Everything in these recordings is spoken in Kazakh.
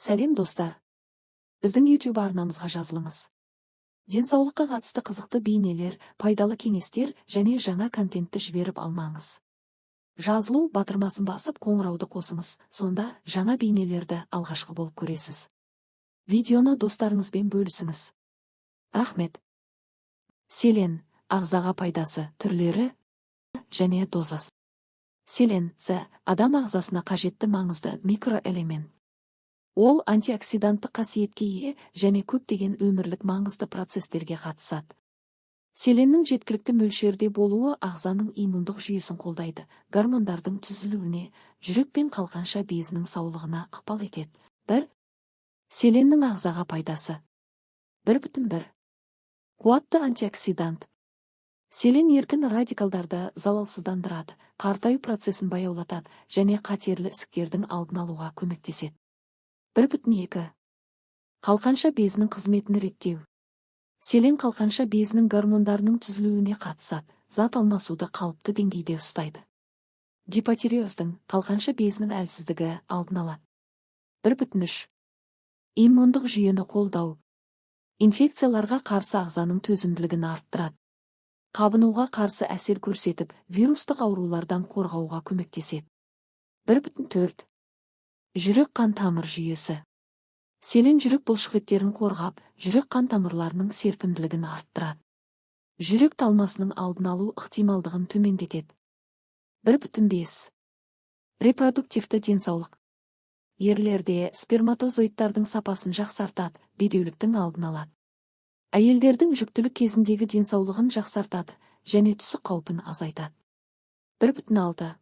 Сәлем достар. Біздің YouTube арнамызға жазылыңыз. Денсаулыққа қатысты қызықты бейнелер, пайдалы кеңестер және жаңа контентті жіберіп алмаңыз. Жазылу батырмасын басып қоңырауды қосыңыз, сонда жаңа бейнелерді алғашқы болып көресіз. Видеоны достарыңызбен бөлісіңіз. Рахмет. Селен, ағзаға пайдасы, түрлері және дозасы. Селен, адам ағзасына қажетті маңызды микроэлемент. Ол антиоксиданттық қасиетке ие және көптеген өмірлік маңызды процестерге қатысады. Селеннің жеткілікті мөлшерде болуы ағзаның иммундық жүйесін қолдайды, гормондардың түзілуіне, жүрек пен қалқанша безінің саулығына ықпал етеді. 1. Селеннің ағзаға пайдасы. 1.1. Қуатты антиоксидант. Селен еркін радикалдарды залалсыздандырады, қартаю процесін баяулатады және қатерлі ісіктердің алдын алуға көмектеседі. 1.2. Қалқанша безінің қызметін реттеу. Селен қалқанша безінің гормондарының түзілуіне қатысады, зат алмасуды қалыпты деңгейде ұстайды. Гипотиреоздың қалқанша безінің әлсіздігі алдын алады. 1.3. Иммундық жүйені қолдау. Инфекцияларға қарсы ағзаның төзімділігін арттырады. Қабынуға қарсы әсер көрсетіп, вирустық аурулардан қорғауға көмектеседі. 1.4. Жүрек қан тамыр жүйесі. Селен жүрек бұлшықеттерін қорғап, жүрек қан тамырларының серпімділігін арттырады. Жүрек талмасының алдын алу ықтималдығын төмендетеді. 1.5. Репродуктивті денсаулық. Ерлерде сперматозоидтардың сапасын жақсартады, бедеуліктің алдын алады. Әйелдердің жүктілік кезіндегі денсаулығын жақсартады және түсік қаупін азайтады. 1.6.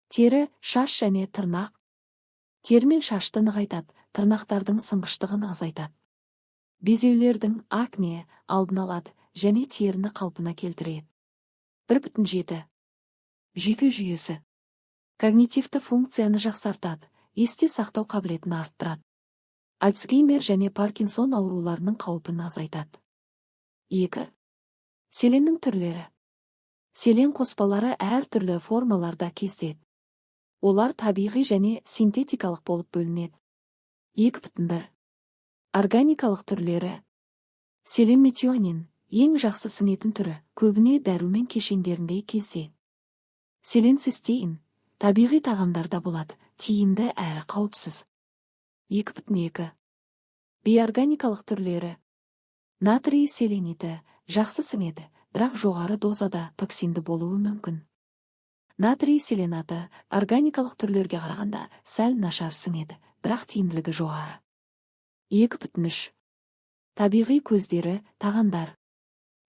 Тері, шаш және тырнақ. Тері мен шашты нығайтады, тырнақтардың сынғыштығын азайтады. Безеулердің акне алдын алады және теріні қалпына келтіреді. 1.7. Жүйке жүйесі. Когнитивті функцияны жақсартады, есте сақтау қабілетін арттырады. Альцгеймер және Паркинсон ауруларының қаупін азайтады. 2. Селеннің түрлері. Селен қоспалары әртүрлі формаларда кездеседі. Олар табиғи және синтетикалық болып бөлінеді. 2.1. Органикалық түрлері. Селен метионин, ең жақсы сіңетін түрі, көбіне дәрумен кешендерінде кездеседі. Селен цистеин, табиғи тағамдарда болады, тиімді әрі қауіпсіз. 2.2. Бейорганикалық түрлері. Натрий селениті, жақсы сіңеді, бірақ жоғары дозада токсинді болуы мүмкін. Натрий селенаты органикалық түрлерге қарағанда сәл нашар сіңеді, бірақ тиімділігі жоғары. 2.3. Табиғи көздері, тағамдар.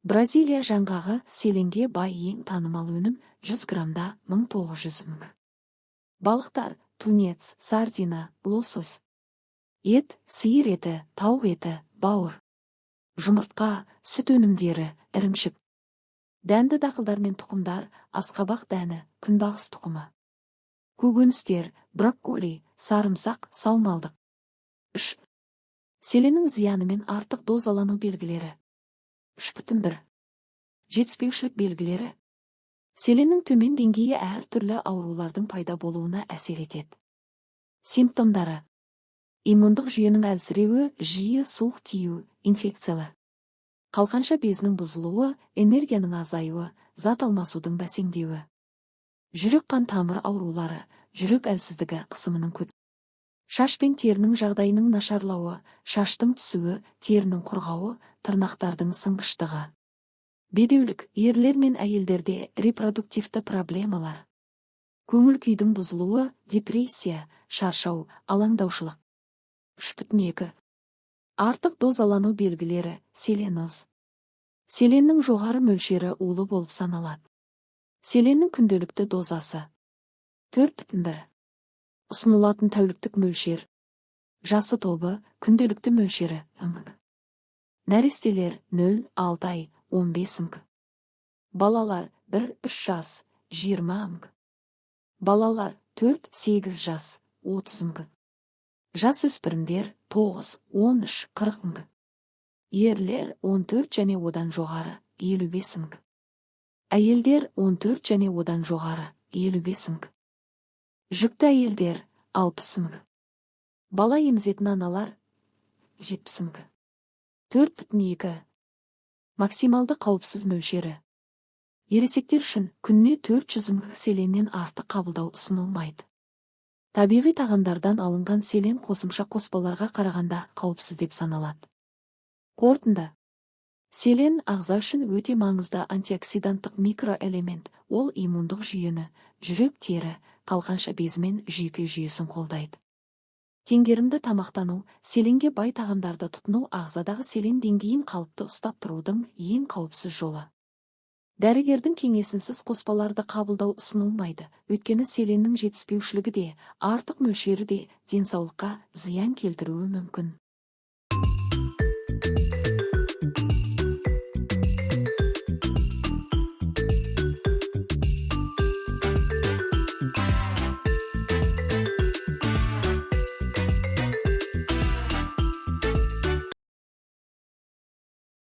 Бразилия жаңғағы селенге бай ең танымал өнім 100 грамда 1900 мың. Балықтар, тунец, сардина, лосось. Ет, сиыр еті, тауық еті, бауыр. Жұмыртқа, сүт өнімдері, ірімшік. Дәнді дақылдар мен тұқымдар, асқабақ дәні, күнбағыс тұқымы. Көкөністер, брокколи, сарымсақ, саумалдық. 3. Селеннің зияны мен артық дозалану белгілері. 3.1. Жетіспеушілік белгілері. Селеннің төмен деңгейі әртүрлі аурулардың пайда болуына әсер етеді. Симптомдары. Иммундық жүйенің әлсіреуі, жиі суық тию, инфекциялар. Қалқанша безінің бұзылуы, энергияның азаюы, зат алмасудың бәсеңдеуі. Жүрек қан тамыр аурулары, жүрек әлсіздігі, қысымының көтерілуі. Шаш пен терінің жағдайының нашарлауы, шаштың түсуі, терінің құрғауы, тырнақтардың сынғыштығы. Бедеулік, ерлер мен әйелдерде репродуктивті проблемалар. Көңіл күйдің бұзылуы, депрессия, шаршау, алаңдаушылық. 3.2. Артық дозалану белгілері, селеноз. Селеннің жоғары мөлшері улы болып саналады. Селеннің күнделікті дозасы. 4.1. Ұсынылатын тәуліктік мөлшер. Жасы тобы, күнделікті мөлшері, мың. Нәрестелер 0-6 ай, 15 мың. Балалар 1-3 жас, 20 мың. Балалар 4-8 жас, 30 мың. Жас өспірімдер 9-13, 40 мың. Ерлер 14 және одан жоғары, 55 мың. Әйелдер 14 және одан жоғары, 55 мың. Жүкті әйелдер 60 мың. Бала емізетін аналар 70 4,2 максималды қауіпсіз мөлшері. Ересектер үшін күніне 400 мг селеннен артық қабылдау ұсынылмайды. Табиғи тағамдардан алынған селен қосымша қоспаларға қарағанда қауіпсіз деп саналады. Қорытынды. Селен ағза үшін өте маңызды антиоксиданттық микроэлемент, ол иммундық жүйені, жүрек, тері, қалқанша безі мен жүйке жүйесін қолдайды. Теңгерімді тамақтану, селенге бай тағамдарды тұтыну ағзадағы селен деңгейін қалыпты ұстап тұрудың ең қауіпсіз жолы. Дәрігердің кеңесінсіз қоспаларды қабылдау ұсынылмайды, өйткені селеннің жетіспеушілігі де, артық мөлшері де денсаулыққа зиян келтіруі мүмкін.